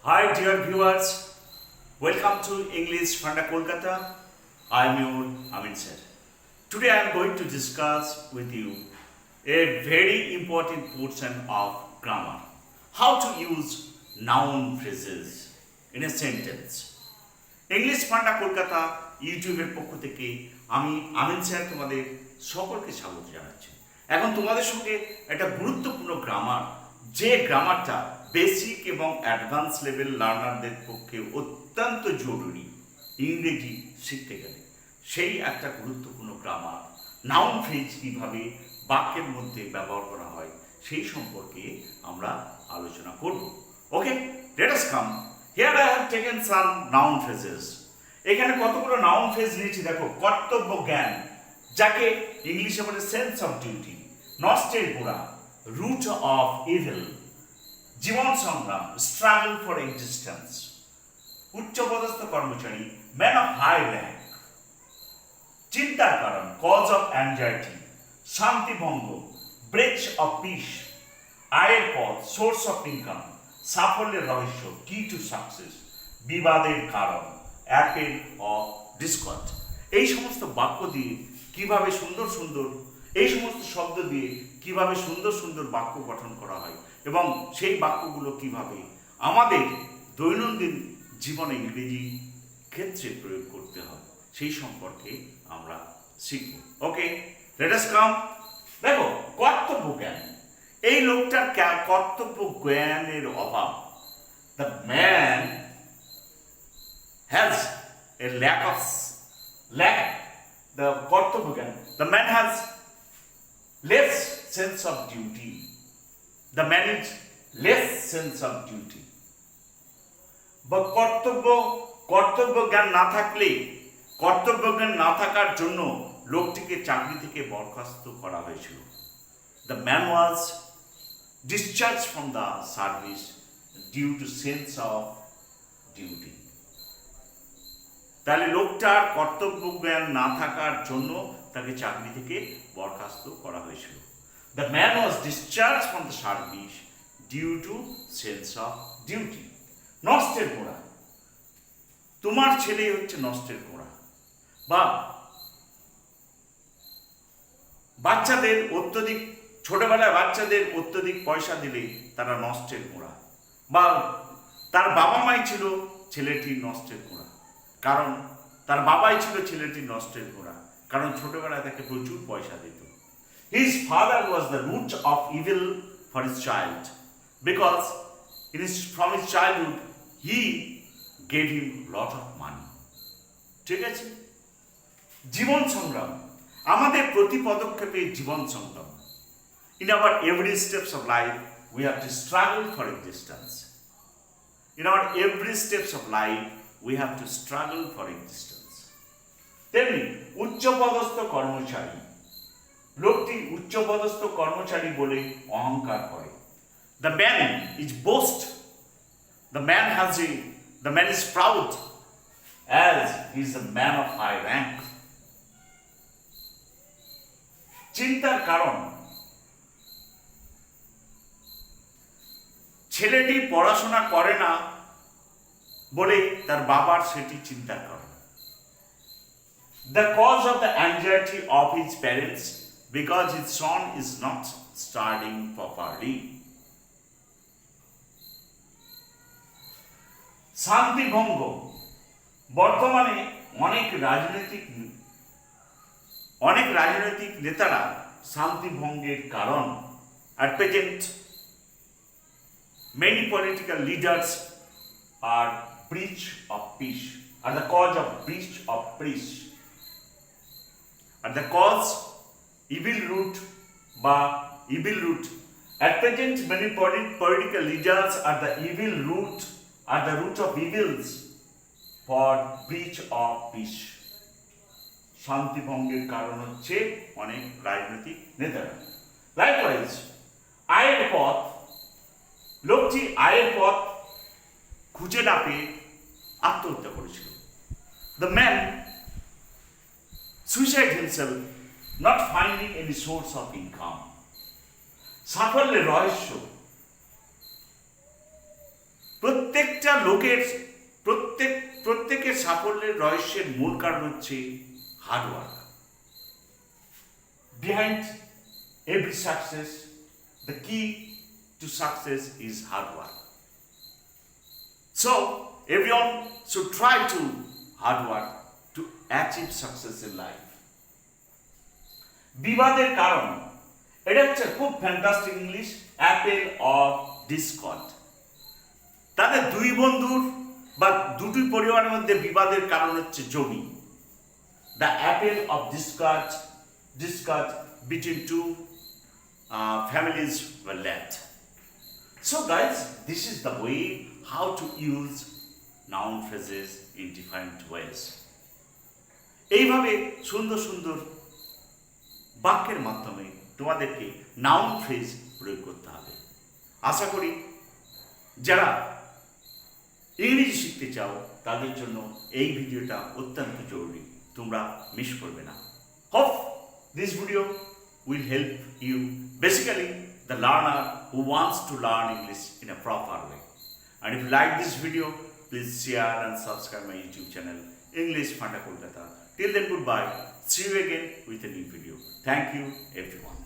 Hi, dear viewers. Welcome to English Funda Kolkata. I am your Amin sir. Today I am going to discuss with you a very important portion of grammar. How to use noun phrases in a sentence. English Funda Kolkata ইউটিউবের পক্ষ থেকে আমি আমিন sir তোমাদের সকলকে স্বাগত জানাচ্ছি। এখন তোমাদের সঙ্গে একটা গুরুত্বপূর্ণ গ্রামার, যে গ্রামারটা বেসিক এবং অ্যাডভান্স লেভেল লার্নারদের পক্ষে অত্যন্ত জরুরি ইংরেজি শিখতে গেলে, সেই একটা গুরুত্বপূর্ণ গ্রামার নাউন ফ্রেজ কীভাবে বাক্যের মধ্যে ব্যবহার করা হয় সেই সম্পর্কে আমরা আলোচনা করব। Okay, let us come. Here I have taken some noun phrases. এখানে কতগুলো নাউন ফ্রেজ নিয়েছি দেখো। কর্তব্য জ্ঞান, যাকে ইংলিশে বলে সেন্স অফ ডিউটি। নষ্টের গোড়া, রুট অফ ইভিল। জীবন সংগ্রাম, স্ট্রাগল ফর এক্সিস্টেন্স। উচ্চপদস্থ কর্মচারী, ম্যান অফ হাই র্যাঙ্ক। চিন্তার কারণ, কজ অফ অ্যাংজাইটি। শান্তিভঙ্গ, ব্রেচ অফ পিস। আয়ের পথ, সোর্স অফ ইনকাম। সাফল্যের রহস্য, কি টু সাকসেস। বিবাদের কারণ, অ্যাপেল অফ ডিসকর্ড। এই সমস্ত বাক্য দিয়ে কিভাবে সুন্দর সুন্দর, এই সমস্ত শব্দ দিয়ে কিভাবে সুন্দর সুন্দর বাক্য গঠন করা হয় এবং সেই বাক্যগুলো কিভাবে আমাদের দৈনন্দিন জীবনে ইংরেজি ক্ষেত্রে প্রয়োগ করতে হয় সেই সম্পর্কে আমরা শিখব। Okay, let us come. দেখো, কর্তব্য জ্ঞান। এই লোকটার কর্তব্য জ্ঞানের অভাব। The man has a lack the কর্তব্য জ্ঞান। The man has less sense of duty. The man is less sense of duty. বা কর্তব্য জ্ঞান না থাকলে, কর্তব্য জ্ঞান না থাকার জন্য লোকটিকে চাকরি থেকে বরখাস্ত করা হয়েছিল। The man was discharged from the service due to sense of duty. তাহলে লোকটার কর্তব্য জ্ঞান না থাকার জন্য তাকে চাকরি থেকে বরখাস্ত করা হয়েছিল। The man was discharge from the service due to sense of duty. নষ্টের গোড়া, তোমার ছেলেই হচ্ছে নষ্টের গোড়া। বা বাচ্চাদের অত্যধিক, ছোটবেলায় বাচ্চাদের অত্যধিক পয়সা দিলে তারা নষ্টের গোড়া। বা তার বাবা মাই ছিল ছেলেটি নষ্টের গোড়া, কারণ তার বাবাই ছিল ছেলেটি নষ্টের গোড়া, কারণ ছোটবেলায় তাকে প্রচুর পয়সা দিত। His father was the root of evil for his child because from his childhood he gave him lot of money. ঠিক আছে, জীবন সংগ্রাম। আমাদের প্রতি পদক্ষেপে জীবন সংগ্রাম। In our every steps of life we have to struggle for existence. In our every steps of life we have to struggle for existence. তেমনি উচ্চপদস্থ কর্মচারী, লোকটি উচ্চপদস্থ কর্মচারী বলে অহংকার করে। The man is boast. The man is proud as he is a man of high rank. চিন্তার কারণ, ছেলেটি পড়াশোনা করে না বলে তার বাবার সেটি চিন্তার কারণ। The cause of the anxiety of his parents because his son is not studying properly. শান্তিভঙ্গ। বর্তমানে অনেক রাজনৈতিক নেতারা শান্তিভঙ্গের কারণ। At present many political leaders are breach of peace, are the cause of breach of peace, are the cause evil root বা evil root. At present many political leaders are the evil root, are the root of evils for breach of peace. শান্তিভঙ্গের কারণ হচ্ছে অনেক রাজনৈতিক নেতারা। Likewise, আয়ের পথ। লোকটি আয়ের পথ খুঁজে না পেয়ে আত্মহত্যা করেছিল। The man suicide himself not finding any source of income. সাফল্যের রহস্য। প্রত্যেক প্রত্যেকটা লোকের প্রত্যেকের সাফল্যের রহস্যের মূল কারণ হচ্ছে hard work. Behind every success, the key to success is hard work. So, everyone should try to hard work to achieve success in life. বিবাদের কারণ, এটা হচ্ছে খুব fantastic English, Apple of Discord. তাদের দুই বন্ধুর বা দুটি পরিবারের মধ্যে বিবাদের কারণ হচ্ছে জমি। The Apple of discord between two families were left. So guys, this is the way how to use noun phrases in different ways. এইভাবে সুন্দর সুন্দর বাক্যের মাধ্যমে তোমাদেরকে নাউন ফ্রেজ প্রয়োগ করতে হবে। আশা করি যারা ইংরেজি শিখতে চাও তাদের জন্য এই ভিডিওটা অত্যন্ত জরুরি, তোমরা মিস করবে না। Hope this video will help you, basically the learner who wants to learn English in a proper way. And if you like this video, please share and subscribe my YouTube channel English Funda Kolkata. Till then, goodbye. See you again with a new video. Thank you everyone.